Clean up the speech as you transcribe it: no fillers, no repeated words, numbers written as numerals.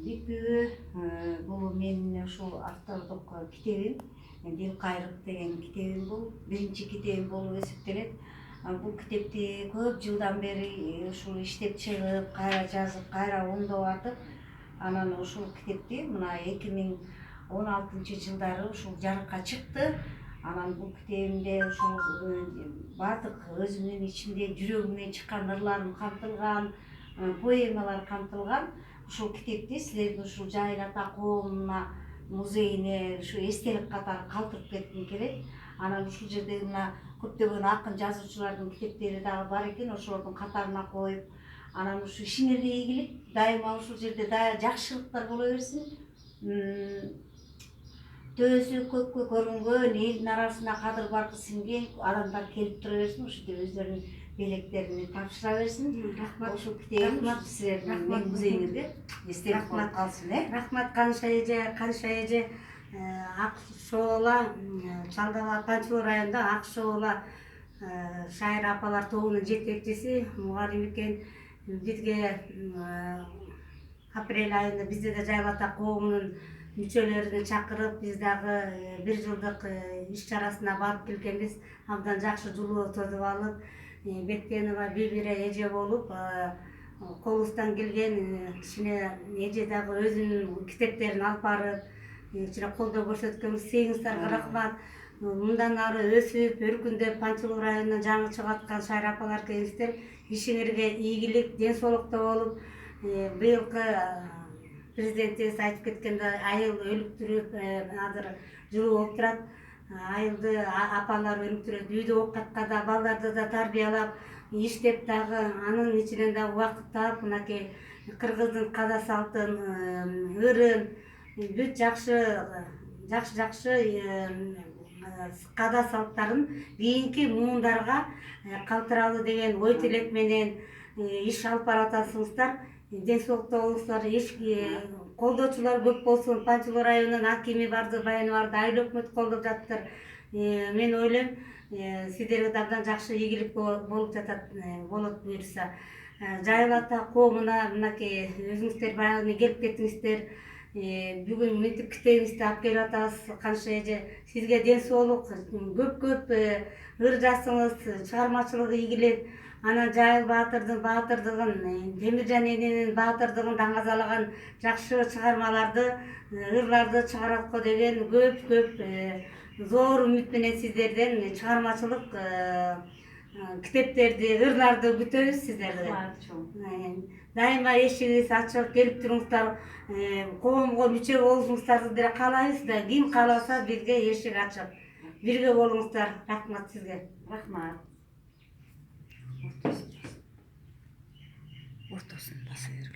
Бүкү бул менин ушул автордук китебим, Дил кайрык деген китебим бул. Биринчи китебим болуп эсептелет. Бул китепти көп жылдан бери ушул иштеп чыгып, кайра жазып, кайра оңдоп атып, анан ушул китепти мына 2016-жылдары ушул жарыкка чыкты. Анан бул китебимде ушул баардык өзүмдүн ичимде жүрөгүмдөн чыккан ырларым камтылган, поэмалар камтылган. Ушул китепти силерге ушул Жайыл ата коомуна музейине ушу эстелик катары калтырып кетким келет. Анан ушул жерде мына көптөгөн акын жазуучулардын китептери дагы бар экен, ошолордун катарына коюп, анан ушу ишиңерге ийгилик, дайыма ушул жерде жакшылыктар боло берсин. Төбөсү көккө көрүнгөн, элдин арасына кадыр баркы сиңген адамдар келип тура берсин, ушинтип өздөрүнүн белектерин тапшыра берсин. Рахмат. Ушул китебим силердин менин музейиңизде эстелик болуп калсын. Рахмат Каныша эже. Акшоола, Чалдала Панчылуу районунда Акшоола шайыр апалар тобунун жетекчиси, мугалим экен. Бизге апрель айында бизде да Жайыл ата коомунун мүчөлөрүнү чакырып, биз дагы бир жылдык иш чарасына барып келгенбиз. Абдан жакшы жулуу тосуп алып, Бектенова Бибира эже болуп, колубуздан келген кичине эже дагы өзүнүн китептерин алып барып, кичине колдоо көрсөткөнбүз. Сиңиңиздарга рахмат. Мындан ары өсүп, өркүндөп, Панчылуу районунан жаңы чыгып аткан шайыр апалар экенсиздер. Ишиңерге ийгилик, ден соолукта болуп, быйылкы президентибиз айтып кеткендей, айыл өнүктүрүп, азыр жылуу болуп турат. Айылды апалар өнүктүрөт, үйдө оокатка да, балдарды да тарбиялап, иштеп дагы, анын ичинен дагы убакыт таап, мынакей кыргыздын када салтын, ырын, бүт жакшы када салттарын кийинки муундарга калтыралы деген ой тилек менен иш алып баратасыңыздар. Ден соолукта болуңуздар. Колдоочулар көп болсун. Панчылуу районунун акими барды, баяны барды, айыл өкмөт колдоп жатыптыр. Мен ойлойм, сиздерге да абдан жакшы ийгилик болуп жатат, болот буюрса. Жайыл ата коомуна мынакей өзүңүздөр баягы келип кеттиңиздер. Бүгүн мынтип китебиңизди алып келип атабыз. Каныша эже, сизге ден соолук, көп ыр жазсаңыз, чыгармачылыгы ийгилик. Анан Жайыл баатырдыгын, Темиржан эненин баатырдыгын даңазалаган жакшы чыгармаларды, ырларды чыгарат го деген көп зор үмүт менен сиздерден чыгармачылык китептерди, ырларды күтөбүз сиздерден. Дайыма эшигиңиз ачык, келип туруңуздар, коомго мүчө болушуңуздарды деле каалайбыз да, ким кааласа бизге эшик ачык. Бирге болуңуздар. Рахмат сизге. Рахмат. Ортосун баса бергиле.